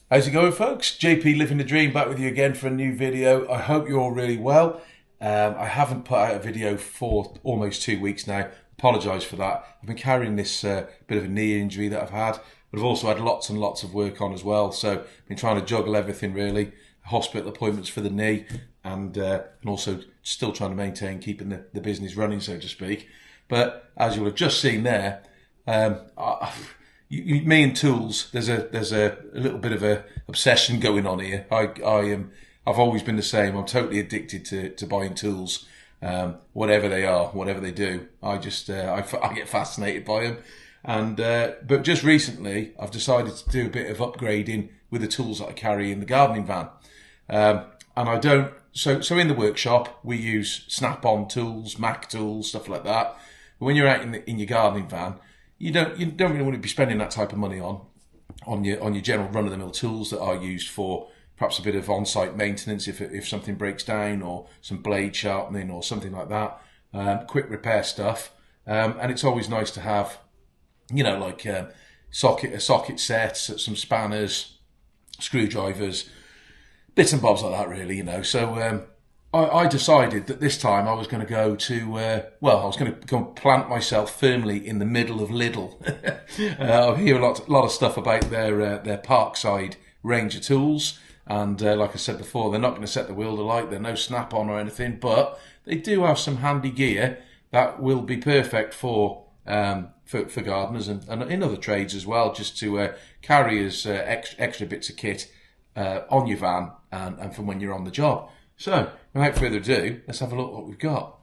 How's it going, folks? JP Living the Dream back with you again for a new video. I hope you're all really well. I haven't put out a video for almost 2 weeks now. Apologise for that. I've been carrying this bit of a knee injury that I've had, but I've also had lots and lots of work on as well. So I've been trying to juggle everything really. Hospital appointments for the knee and also still trying to maintain keeping the business running, so to speak. But as you'll have just seen there, me and tools, there's a little bit of a obsession going on here. I've always been the same. I'm totally addicted to buying tools, whatever they are, whatever they do. I get fascinated by them. And but just recently, I've decided to do a bit of upgrading with the tools that I carry in the gardening van. And I don't. So in the workshop, we use snap-on tools, Mac tools, stuff like that. But when you're out in your gardening van, you don't really want to be spending that type of money on your general run-of-the-mill tools that are used for perhaps a bit of on-site maintenance if something breaks down, or some blade sharpening or something like that, quick repair stuff. And it's always nice to have, like socket sets, some spanners, screwdrivers, bits and bobs like that, really. So I decided that this time I was going to go to, I was going to go and plant myself firmly in the middle of Lidl. I hear a lot of stuff about their Parkside range of tools. And like I said before, they're not going to set the world alight. They're no snap-on or anything, but they do have some handy gear that will be perfect for gardeners and in other trades as well, just to carry as extra bits of kit on your van and from when you're on the job. So, without further ado, let's have a look at what we've got.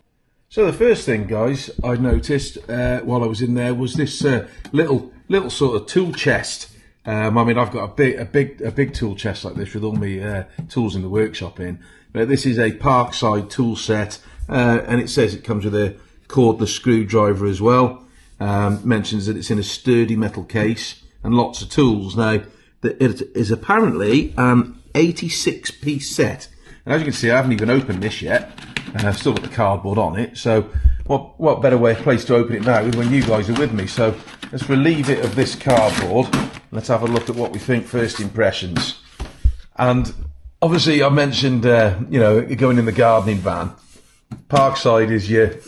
So the first thing, guys, I noticed while I was in there was this little sort of tool chest. I've got a big tool chest like this with all my tools in the workshop in. But this is a Parkside Tool Set, and it says it comes with a cordless screwdriver as well. Mentions that it's in a sturdy metal case and lots of tools. Now, it is apparently an 86-piece set. And as you can see, I haven't even opened this yet. I've still got the cardboard on it. So what better place to open it now than when you guys are with me. So let's relieve it of this cardboard. Let's have a look at what we think, first impressions. And obviously I mentioned, going in the gardening van. Parkside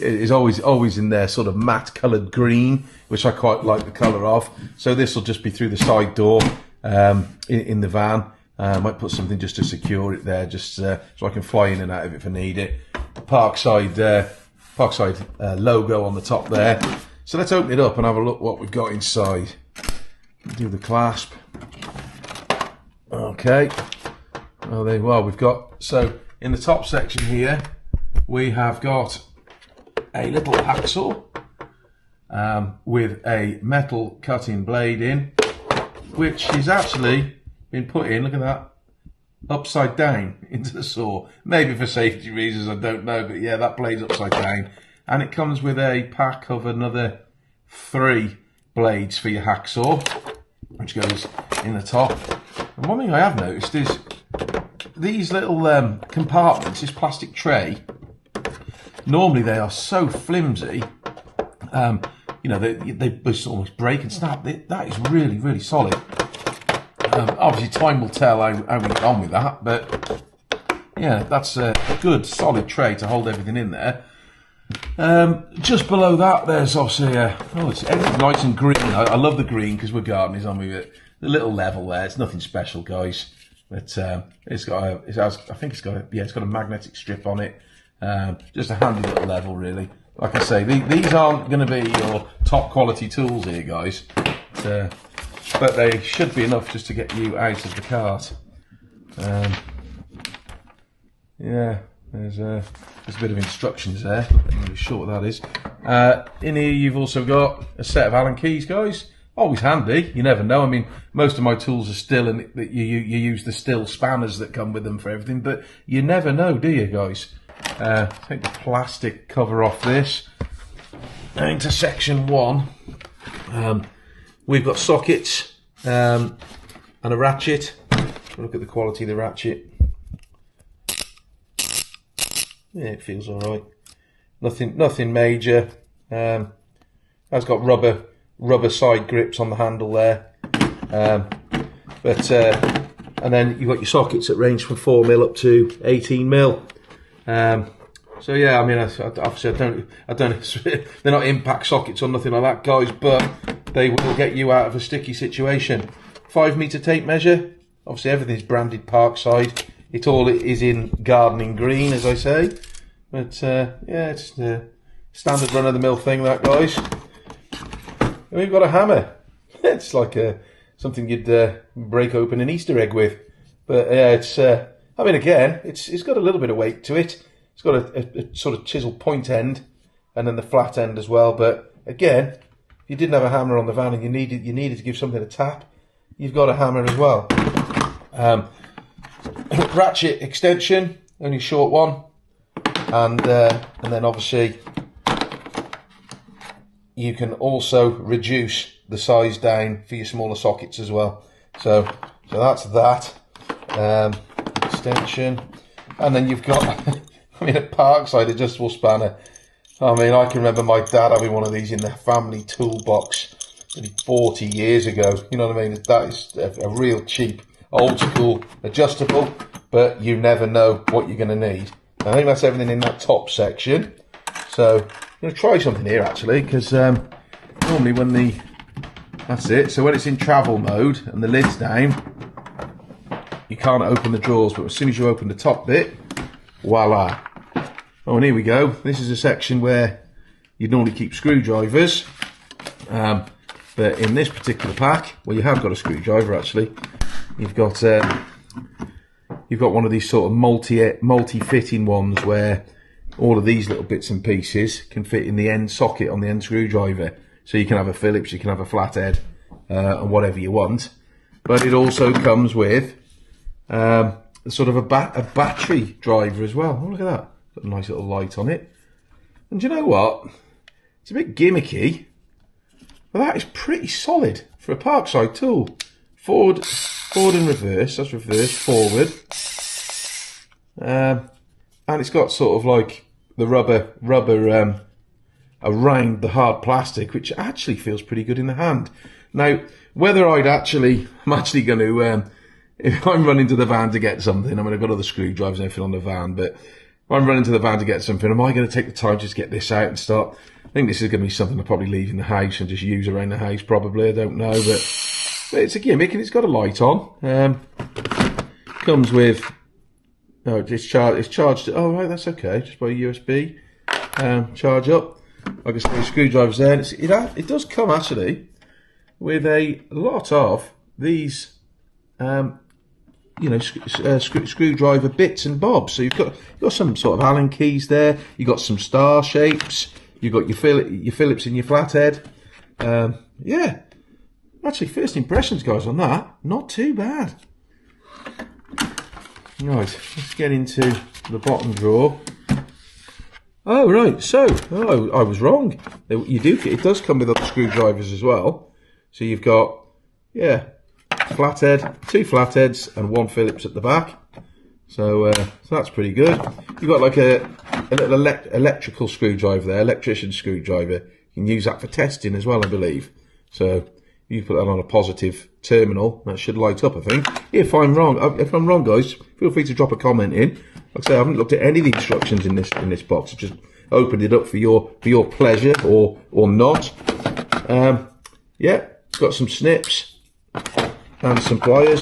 is always in their sort of matte coloured green, which I quite like the colour of. So this will just be through the side door in the van. I might put something just to secure it there, just so I can fly in and out of it if I need it. The Parkside logo on the top there. So let's open it up and have a look what we've got inside. Do the clasp. Okay. Well, we've got, so in the top section here, we have got a little hacksaw with a metal cutting blade in, which is actually been put in, look at that, upside down into the saw. Maybe for safety reasons, I don't know, but yeah, that blade's upside down. And it comes with a pack of another 3 blades for your hacksaw, which goes in the top. And one thing I have noticed is these little compartments, this plastic tray, normally they are so flimsy, they almost break and snap. That is really, really solid. Obviously time will tell how we get on with that, but yeah, that's a good solid tray to hold everything in there. Just below that there's obviously it's nice and green. I love the green because we're gardeners, aren't we? The little level there, it's nothing special, guys, but it's got a magnetic strip on it. Just a handy little level, really. Like I say, these aren't going to be your top quality tools here, guys, but they should be enough just to get you out of the cart. There's a bit of instructions there. I'm not really sure what that is. In here you've also got a set of Allen keys, guys. Always handy, you never know. I mean, most of my tools are still, and you use the still spanners that come with them for everything, but you never know, do you, guys? Take the plastic cover off this. Now into section 1. We've got sockets and a ratchet. Look at the quality of the ratchet. Yeah, it feels all right. Nothing major. Has got rubber side grips on the handle there. But And then you've got your sockets that range from 4mm up to 18mm. So yeah, I mean, obviously I don't. They're not impact sockets or nothing like that, guys, but they will get you out of a sticky situation. 5 metre tape measure. Obviously, everything's branded Parkside. It all is in gardening green, as I say. But yeah, it's the standard run-of-the-mill thing, that, guys. And we've got a hammer. It's like something you'd break open an Easter egg with. But yeah, it's. I mean, again, it's got a little bit of weight to it. It's got a sort of chisel point end, and then the flat end as well. But again, if you didn't have a hammer on the van and you needed to give something a tap, you've got a hammer as well. Ratchet extension, only a short one, and then obviously you can also reduce the size down for your smaller sockets as well. So that's that extension, and then you've got. I mean, at Parkside, adjustable spanner. I mean, I can remember my dad having one of these in the family toolbox 40 years ago. You know what I mean? That is a real cheap, old school adjustable, but you never know what you're going to need. I think that's everything in that top section. So I'm going to try something here, actually, because normally when that's it. So when it's in travel mode and the lid's down, you can't open the drawers, but as soon as you open the top bit, voila. Oh, and here we go. This is a section where you'd normally keep screwdrivers. But in this particular pack, well, you have got a screwdriver, actually. You've got one of these sort of multi-fitting ones where all of these little bits and pieces can fit in the end socket on the end screwdriver. So you can have a Phillips, you can have a flathead, and whatever you want. But it also comes with sort of a battery driver as well. Oh, look at that. Got a nice little light on it. And do you know what? It's a bit gimmicky, but that is pretty solid for a Parkside tool. Forward and reverse. That's reverse, forward. And it's got sort of like the rubber around the hard plastic, which actually feels pretty good in the hand. Now, whether I'm actually going to, if I'm running to the van to get something, I mean, I've got other screwdrivers and everything on the van, but if I'm running to the van to get something, am I going to take the time to just get this out and start? I think this is going to be something I'll probably leave in the house and just use around the house, probably. I don't know, but it's a gimmick and it's got a light on. Comes with, no, it's charged. Oh, right, that's okay. Just by USB. Charge up. Like I say, screwdrivers there. And it does come actually with a lot of these, screwdriver bits and bobs. So you've got some sort of Allen keys there. You've got some star shapes. You've got your Phillips and your flathead. Yeah. Actually, first impressions, guys, on that, not too bad. Right, let's get into the bottom drawer. Oh, right, so, I was wrong. It does come with other screwdrivers as well. So you've got, yeah, flathead, 2 flatheads and 1 Phillips at the back. So that's pretty good. You've got like a little electrical screwdriver there, electrician screwdriver. You can use that for testing as well, I believe. So you put that on a positive terminal, that should light up, I think. If I'm wrong, guys, feel free to drop a comment in. Like I say, I haven't looked at any of the instructions in this box. I just opened it up for your pleasure or not. Yeah, it's got some snips and some pliers.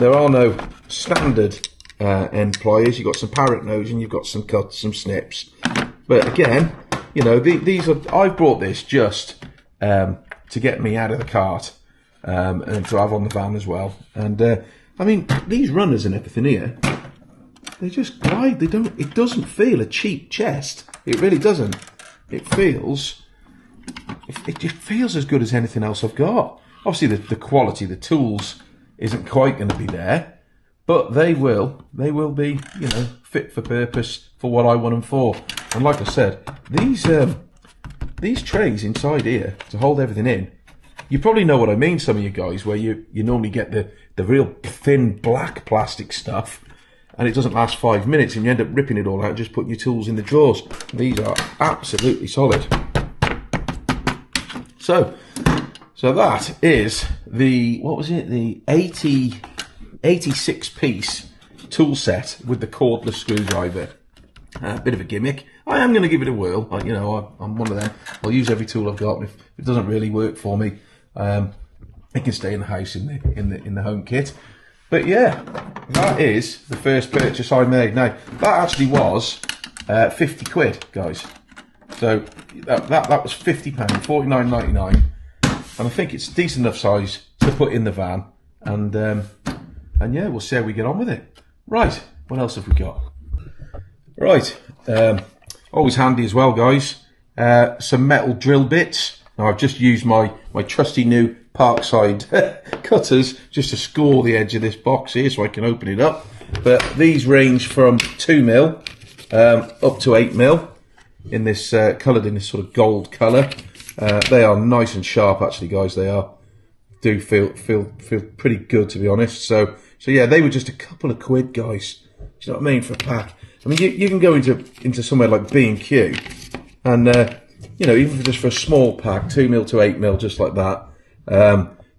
There are no standard end pliers. You've got some parrot nose and you've got some cuts, some snips. But again, you know, I've brought this just to get me out of the cart and to have on the van as well. And I mean, these runners and everything here, they just glide. It doesn't feel a cheap chest. It really doesn't. It just feels as good as anything else I've got. Obviously, the quality, the tools isn't quite going to be there, but they will be, you know, fit for purpose for what I want them for. And like I said, these trays inside here to hold everything in, you probably know what I mean, some of you guys, where you normally get the real thin black plastic stuff and it doesn't last 5 minutes and you end up ripping it all out and just putting your tools in the drawers. These are absolutely solid. So So that is the, what was it, the 86 piece tool set with the cordless screwdriver. A bit of a gimmick. I am going to give it a whirl. You know, I'm one of them. I'll use every tool I've got. If it doesn't really work for me, it can stay in the house in the home kit. But yeah, that is the first purchase I made. Now that actually was 50 quid, guys. So that was £50, £49.99, and I think it's a decent enough size to put in the van. And yeah, we'll see how we get on with it. Right, what else have we got? Right, always handy as well, guys. Some metal drill bits. Now I've just used my trusty new Parkside cutters just to score the edge of this box here so I can open it up. But these range from 2mm up to 8mm in this coloured in this sort of gold colour. They are nice and sharp, actually, guys. They are. Do feel pretty good, to be honest. So yeah, they were just a couple of quid, guys. Do you know what I mean, for a pack? I mean, you can go into somewhere like B&Q, and you know, even just for a small pack, 2mm to 8mm, just like that,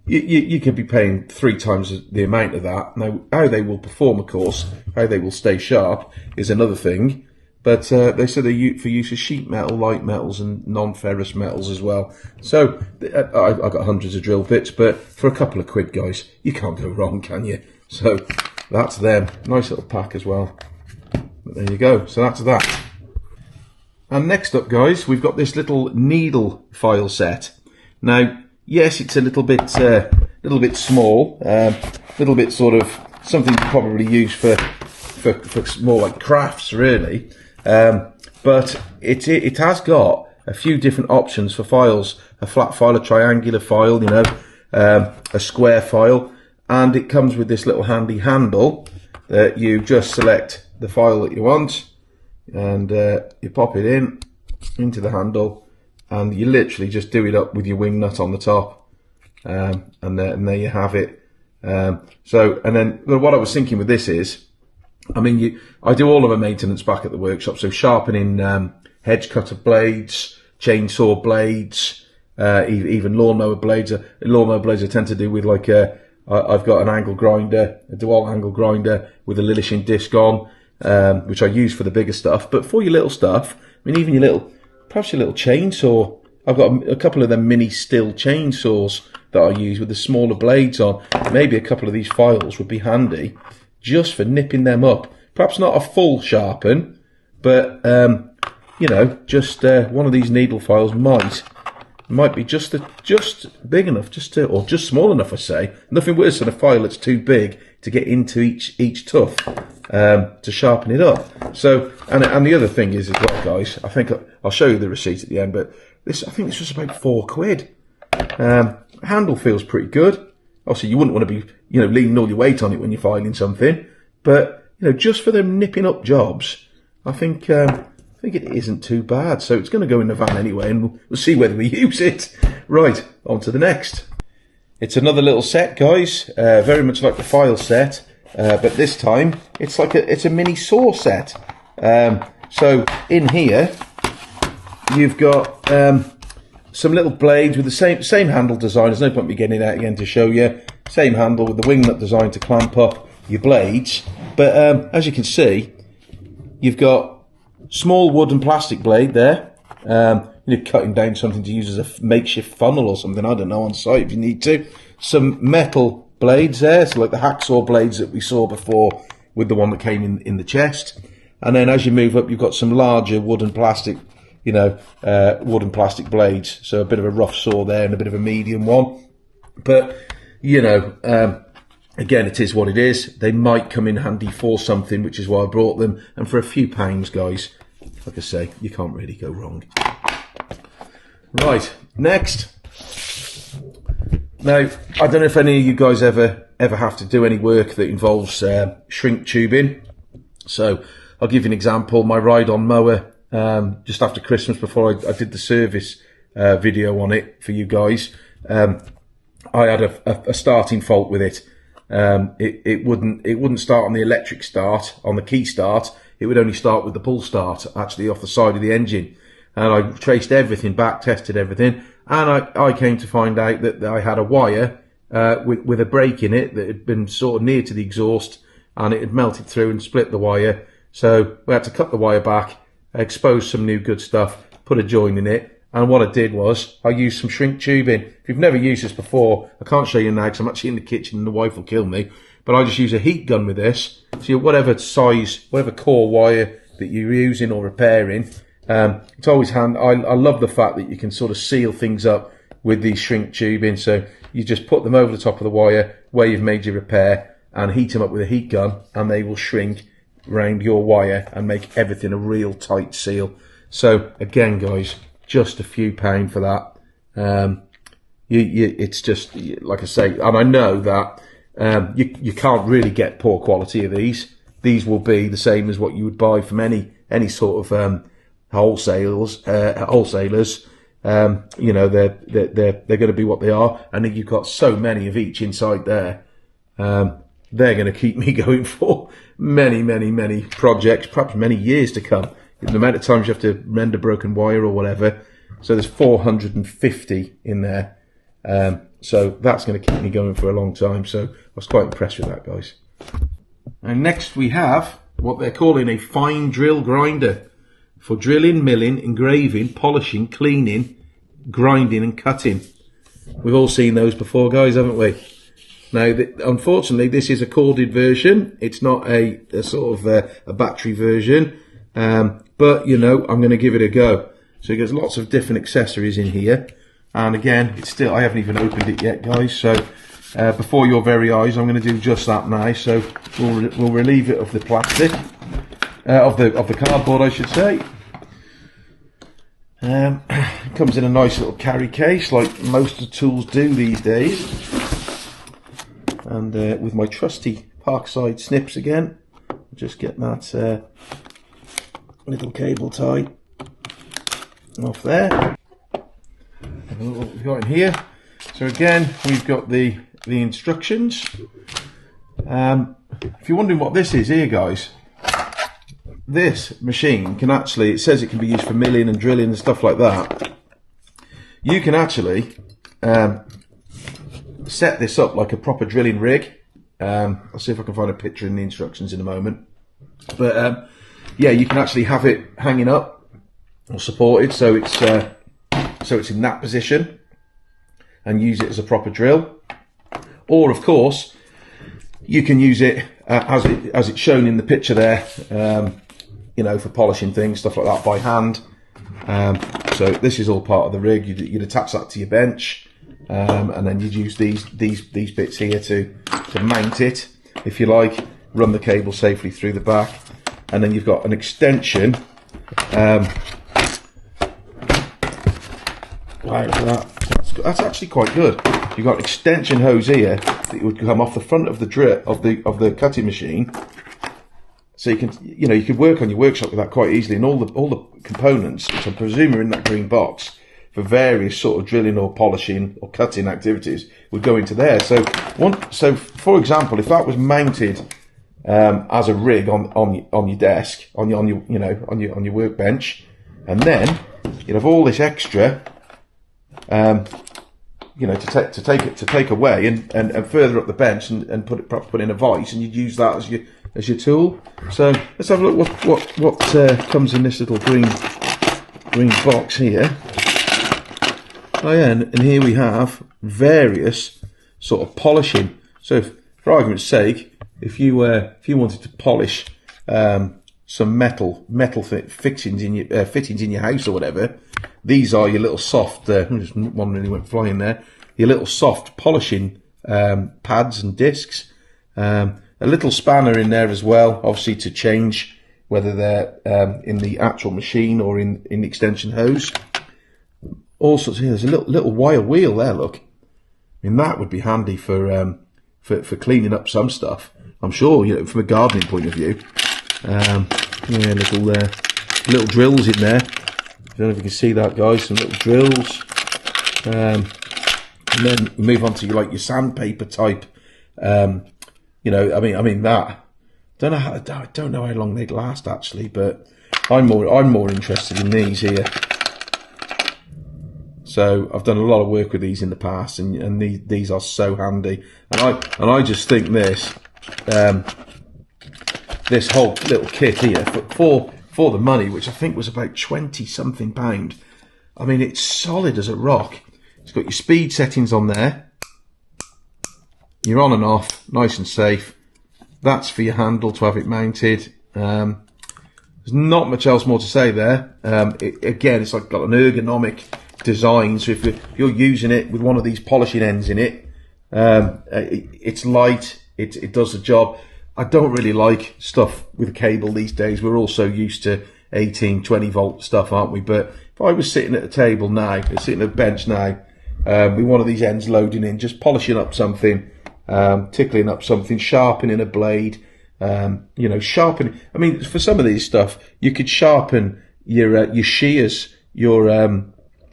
you could be paying 3 times the amount of that. Now, how they will perform, of course, how they will stay sharp is another thing. But they said they're for use of sheet metal, light metals, and non-ferrous metals as well. So I've got hundreds of drill bits, but for a couple of quid, guys, you can't go wrong, can you? So that's them. Nice little pack as well. But there you go. So that's that. And next up, guys, we've got this little needle file set. Now, yes, it's a little bit small, a little bit sort of something to probably use for more like crafts, really. But it has got a few different options for files: a flat file, a triangular file, you know, a square file, and it comes with this little handy handle that you just select the file that you want, and you pop it into the handle, and you literally just do it up with your wing nut on the top, and there you have it. So, and then what I was thinking with this is, I mean, I do all of my maintenance back at the workshop, so sharpening hedge cutter blades, chainsaw blades, even lawnmower blades. Lawnmower blades I tend to do with like I've got an angle grinder, a dual angle grinder with a Lidl disc on, which I use for the bigger stuff. But for your little stuff, I mean, even perhaps your little chainsaw, I've got a couple of them mini Stihl chainsaws that I use with the smaller blades on. Maybe a couple of these files would be handy just for nipping them up. Perhaps not a full sharpen, but you know, just one of these needle files might be just big enough, or just small enough, I say. Nothing worse than a file that's too big to get into each tooth to sharpen it up. So, and the other thing is as well, guys, I think I'll show you the receipt at the end, but I think this was about 4 quid. Handle feels pretty good. Obviously, you wouldn't want to be, you know, leaning all your weight on it when you're filing something, but you know, just for them nipping up jobs, I think it isn't too bad. So it's going to go in the van anyway, and we'll see whether we use it. Right, on to the next. It's another little set, guys, very much like the file set, but this time it's a mini saw set. So in here you've got some little blades with the same handle design. There's no point me getting it out again to show you. Same handle with the wing nut design to clamp up your blades. But as you can see, you've got small wood and plastic blade there. You're cutting down something to use as a makeshift funnel or something, I don't know, on site if you need to. Some metal blades there, so like the hacksaw blades that we saw before with the one that came in the chest. And then as you move up, you've got some larger wood and plastic, you know, wood and plastic blades. So a bit of a rough saw there and a bit of a medium one. But, you know, again, it is what it is. They might come in handy for something, which is why I brought them. And for a few pounds, guys, like I say, you can't really go wrong. Right, next. Now, I don't know if any of you guys ever have to do any work that involves shrink tubing. So I'll give you an example. My ride-on mower, just after Christmas, before I did the service video on it for you guys, I had a starting fault with it. It wouldn't start on the electric start, on the key start. It would only start with the pull start, actually off the side of the engine. And I traced everything back, tested everything, And I came to find out that I had a wire with a break in it that had been sort of near to the exhaust, and it had melted through and split the wire. So we had to cut the wire back, expose some new good stuff, put a join in it. And what I did was I used some shrink tubing. If you've never used this before, I can't show you now because I'm actually in the kitchen and the wife will kill me. But I just use a heat gun with this. So whatever size, whatever core wire that you're using or repairing, it's always handy. I love the fact that you can sort of seal things up with these shrink tubing. So you just put them over the top of the wire where you've made your repair and heat them up with a heat gun, and they will shrink around your wire and make everything a real tight seal. So again, guys, just a few pound for that. It's just, like I say, and I know that you can't really get poor quality of these. These will be the same as what you would buy from any sort of wholesalers. You know, they're going to be what they are, and you've got so many of each inside there. They're going to keep me going for many projects, perhaps many years to come. The amount of times you have to mend a broken wire or whatever. So there's 450 in there. So that's going to keep me going for a long time. So I was quite impressed with that, guys. And next we have what they're calling a fine drill grinder for drilling, milling, engraving, polishing, cleaning, grinding and cutting. We've all seen those before, guys, haven't we? Now, unfortunately, this is a corded version. It's not a sort of a battery version. But, you know, I'm going to give it a go. So there's lots of different accessories in here. And again, it's still, I haven't even opened it yet, guys. So before your very eyes, I'm going to do just that now. So we'll relieve it of the plastic, of the cardboard, I should say. It comes in a nice little carry case, like most of the tools do these days. And with my trusty Parkside snips again, just get that little cable tie off there. And what we've got in here. So again, we've got the instructions. If you're wondering what this is here, guys, this machine can actually, it says it can be used for milling and drilling and stuff like that. You can actually set this up like a proper drilling rig. I'll see if I can find a picture in the instructions in a moment. But yeah, you can actually have it hanging up or supported, so it's in that position, and use it as a proper drill. Or of course, you can use it as it's shown in the picture there. You know, for polishing things, stuff like that by hand. So this is all part of the rig. You'd attach that to your bench, and then you'd use these bits here to mount it, if you like. Run the cable safely through the back, and then you've got an extension. Like that. That's actually quite good. You've got an extension hose here that would come off the front of the drill of the cutting machine. So you could work on your workshop with that quite easily, and all the components, which I presume are in that green box, for various sort of drilling or polishing or cutting activities, would go into there. So for example, if that was mounted as a rig on your desk, on your workbench, and then you'd have all this extra, to take away and further up the bench and put in a vise, and you'd use that as your tool. So let's have a look what comes in this little green box here. Oh yeah, and here we have various sort of polishing. So for argument's sake, if you wanted to polish some metal fittings in your house or whatever, these are your little soft. Just one really went flying there. Your little soft polishing pads and discs. A little spanner in there as well, obviously to change whether they're in the actual machine or in the extension hose. All sorts. There's a little wire wheel there. Look, I mean that would be handy for cleaning up some stuff. I'm sure, from a gardening point of view. Yeah, little drills in there. I don't know if you can see that, guys. Some little drills. And then you move on to your sandpaper type. I mean that. I don't know how long they'd last actually, but I'm more interested in these here. So I've done a lot of work with these in the past, and these are so handy. And I just think this this whole little kit here for the money, which I think was about £20-something. I mean, it's solid as a rock. It's got your speed settings on there. You're on and off, nice and safe. That's for your handle to have it mounted. There's not much else more to say there. Again, it's like got an ergonomic design. So if you're using it with one of these polishing ends in it, it's light. It does the job. I don't really like stuff with a cable these days. We're all so used to 18, 20 volt stuff, aren't we? But if I was sitting at a table now, sitting at a bench now, with one of these ends loading in, just polishing up something, tickling up something, sharpening a blade, sharpening. I mean, for some of these stuff, you could sharpen your shears, your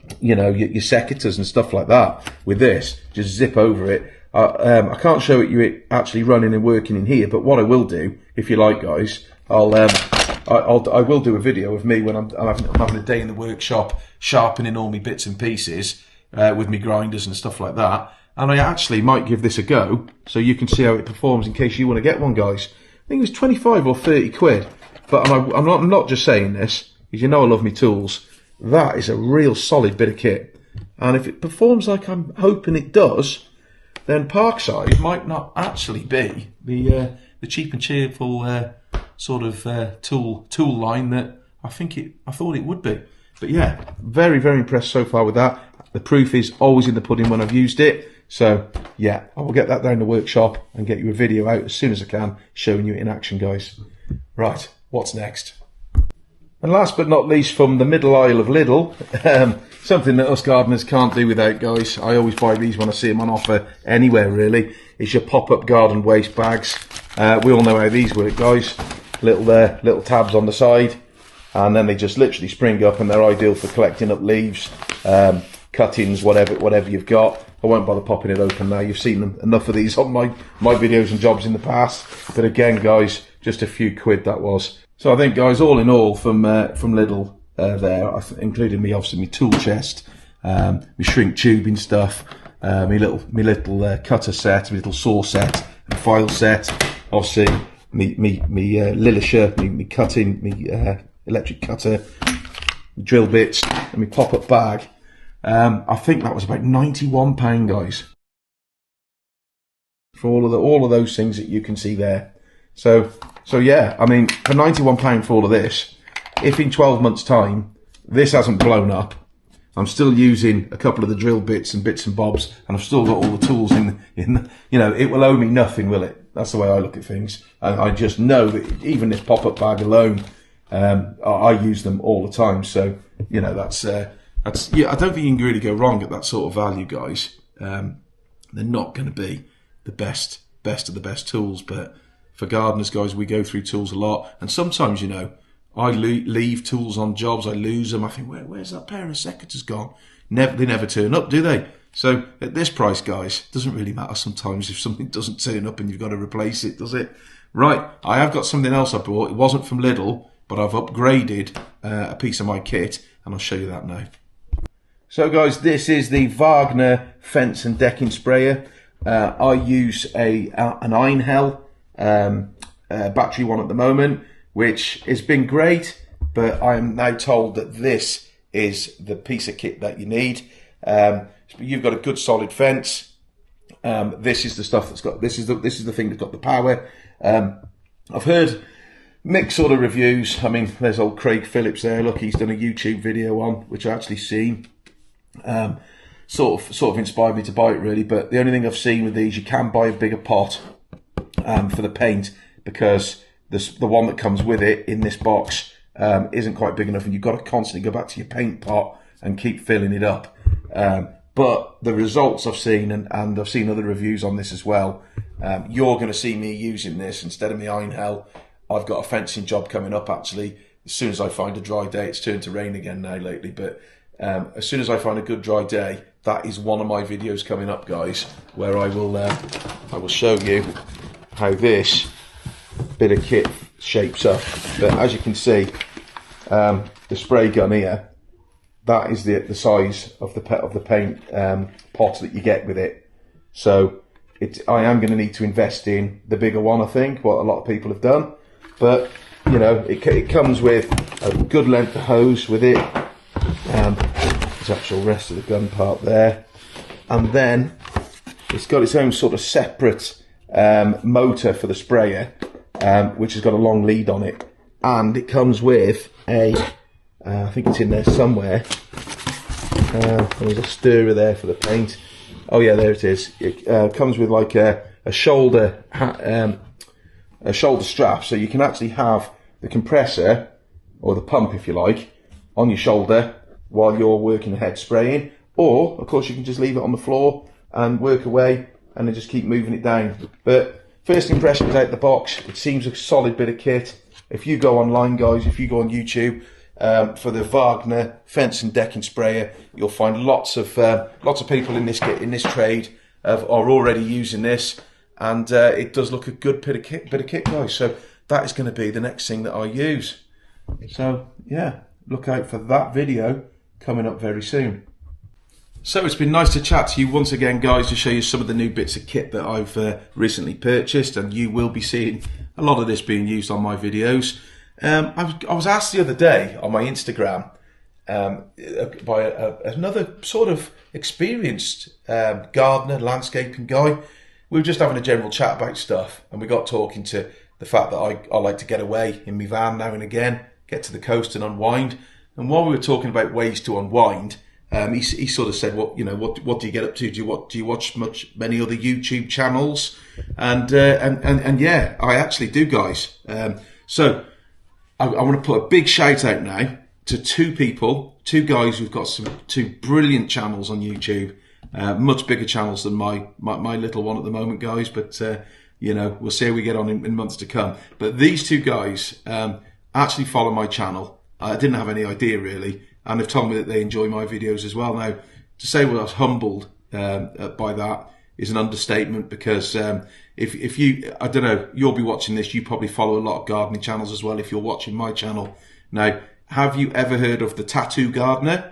secateurs and stuff like that with this. Just zip over it. I can't show it actually running and working in here, but what I will do, if you like, guys, I will do a video of me when I'm having a day in the workshop sharpening all my bits and pieces with my grinders and stuff like that. And I actually might give this a go so you can see how it performs in case you want to get one, guys. I think it was 25 or 30 quid. But I'm not just saying this, because you know I love my tools. That is a real solid bit of kit. And if it performs like I'm hoping it does, then Parkside might not actually be the cheap and cheerful sort of tool line that I thought it would be. But yeah, very, very impressed so far with that. The proof is always in the pudding when I've used it. So yeah, I will get that down the workshop and get you a video out as soon as I can, showing you it in action, guys. Right, what's next? And last but not least, from the middle aisle of Lidl, something that us gardeners can't do without, guys. I always buy these when I see them on offer anywhere, really. It's your pop-up garden waste bags. We all know how these work, guys. Little tabs on the side, and then they just literally spring up, and they're ideal for collecting up leaves, cuttings, whatever you've got. I won't bother popping it open now. You've seen enough of these on my videos and jobs in the past. But again, guys, just a few quid that was. So I think, guys, all in all, from Lidl there, including me, obviously, my tool chest, my shrink tubing stuff, my little cutter set, my little saw set, and file set, obviously, me Lilisher, me cutting, me electric cutter, drill bits, and my pop-up bag. I think that was about £91, guys, for all of those things that you can see there. So yeah, I mean, for £91 for all of this, if in 12 months' time this hasn't blown up, I'm still using a couple of the drill bits and bobs, and I've still got all the tools in it will owe me nothing, will it? That's the way I look at things. And I just know that even this pop-up bag alone, I use them all the time. So that's yeah. I don't think you can really go wrong at that sort of value, guys. They're not going to be the best of the best tools, but for gardeners, guys, we go through tools a lot, and sometimes, I leave tools on jobs, I lose them, I think, where's that pair of secateurs gone? They never turn up, do they? So at this price, guys, it doesn't really matter sometimes if something doesn't turn up and you've got to replace it, does it? Right, I have got something else I bought. It wasn't from Lidl, but I've upgraded a piece of my kit, and I'll show you that now. So, guys, this is the Vagner fence and decking sprayer. I use an Einhell battery one at the moment, which has been great, but I am now told that this is the piece of kit that you need. You've got a good solid fence. This is the stuff that's got, this is the thing that's got the power. I've heard mixed sort of reviews. I mean, there's old Craig Phillips there. Look, he's done a YouTube video on, which I actually seen. Sort of inspired me to buy it, really. But the only thing I've seen with these, you can buy a bigger pot for the paint, because the one that comes with it in this box isn't quite big enough, and you've got to constantly go back to your paint pot and keep filling it up. But the results I've seen, and I've seen other reviews on this as well, you're going to see me using this instead of my Einhell. I've got a fencing job coming up, actually. As soon as I find a dry day, it's turned to rain again now lately, but as soon as I find a good dry day, that is one of my videos coming up, guys, where I will show you how this bit of kit shapes up. But as you can see, the spray gun here that is the size of the paint pot that you get with it. So I am going to need to invest in the bigger one, I think, what a lot of people have done. But you know, it comes with a good length of hose with it. There's actual rest of the gun part there, and then it's got its own sort of separate motor for the sprayer, which has got a long lead on it, and it comes with a I think it's in there somewhere. There's a stirrer there for the paint. Oh yeah, there it is. It comes with like a shoulder strap, so you can actually have the compressor, or the pump if you like, on your shoulder while you're working ahead spraying, or of course you can just leave it on the floor and work away and then just keep moving it down. But first impressions out the box, it seems a solid bit of kit. If you go online, guys, if you go on YouTube for the Vagner fence and decking sprayer, you'll find lots of people in this trade are already using this, and it does look a good bit of kit, guys. So that is going to be the next thing that I use. So yeah, look out for that video coming up very soon. So it's been nice to chat to you once again, guys, to show you some of the new bits of kit that I've recently purchased, and you will be seeing a lot of this being used on my videos. I was asked the other day on my Instagram by another sort of experienced gardener, landscaping guy. We were just having a general chat about stuff, and we got talking to the fact that I like to get away in my van now and again, get to the coast and unwind. And while we were talking about ways to unwind, he sort of said, "What what do you get up to? Do you watch many other YouTube channels?" And yeah, I actually do, guys. So I want to put a big shout out now to two guys who've got two brilliant channels on YouTube, much bigger channels than my little one at the moment, guys. But we'll see how we get on in months to come. But these two guys actually follow my channel. I didn't have any idea really, and they've told me that they enjoy my videos as well. Now, to say I was humbled by that is an understatement, because if you, I don't know, you'll be watching this, you probably follow a lot of gardening channels as well if you're watching my channel. Now, have you ever heard of the Tattoo Gardener?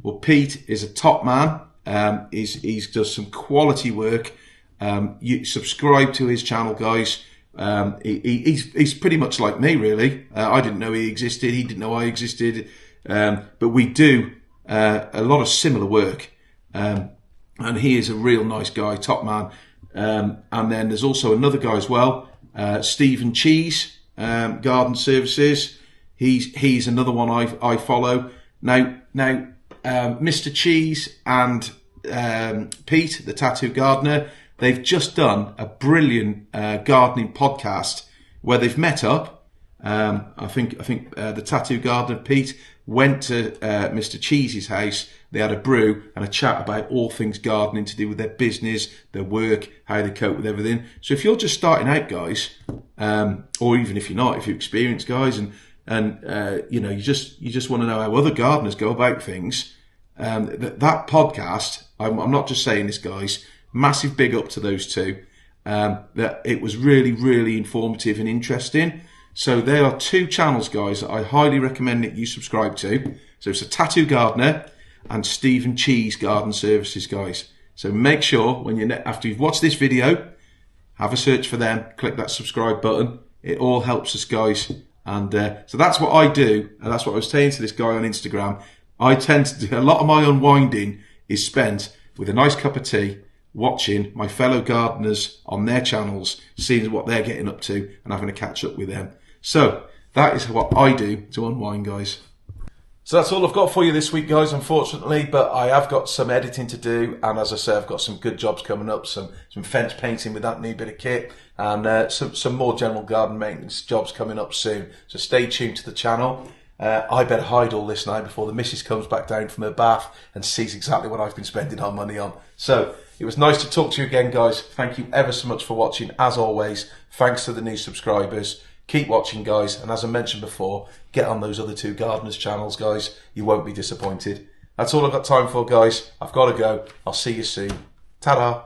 Well, Pete is a top man. He's does some quality work. You subscribe to his channel, guys. He's pretty much like me, really. I didn't know he existed. He didn't know I existed. But we do a lot of similar work. And he is a real nice guy, top man. And then there's also another guy as well, Stephen Cheese, Garden Services. He's another one I follow. Now, Mr. Cheese and Pete, the Tattoo Gardener, they've just done a brilliant gardening podcast where they've met up. I think the Tattoo Gardener, Pete, went to Mr. Cheese's house. They had a brew and a chat about all things gardening to do with their business, their work, how they cope with everything. So if you're just starting out, guys, or even if you're not, if you're experienced, guys, and you just want to know how other gardeners go about things, that podcast, I'm not just saying this, guys, massive big up to those two. That it was really, really informative and interesting. So there are two channels, guys, that I highly recommend that you subscribe to. So it's a Tattoo Gardener and Stephen Cheese Garden Services, guys. So make sure when after you've watched this video, have a search for them, click that subscribe button. It all helps us, guys. And so that's what I do, and that's what I was saying to this guy on Instagram. I tend to do a lot of my unwinding is spent with a nice cup of tea, watching my fellow gardeners on their channels, seeing what they're getting up to, and having a catch up with them. So that is what I do to unwind, guys. So that's all I've got for you this week, guys, unfortunately, but I have got some editing to do, and as I say, I've got some good jobs coming up, some fence painting with that new bit of kit, and some more general garden maintenance jobs coming up soon. So stay tuned to the channel. I better hide all this now before the missus comes back down from her bath and sees exactly what I've been spending our money on. So it was nice to talk to you again, guys. Thank you ever so much for watching. As always, thanks to the new subscribers. Keep watching, guys, and as I mentioned before, get on those other two gardeners' channels, guys. You won't be disappointed. That's all I've got time for, guys. I've got to go. I'll see you soon. Ta-da!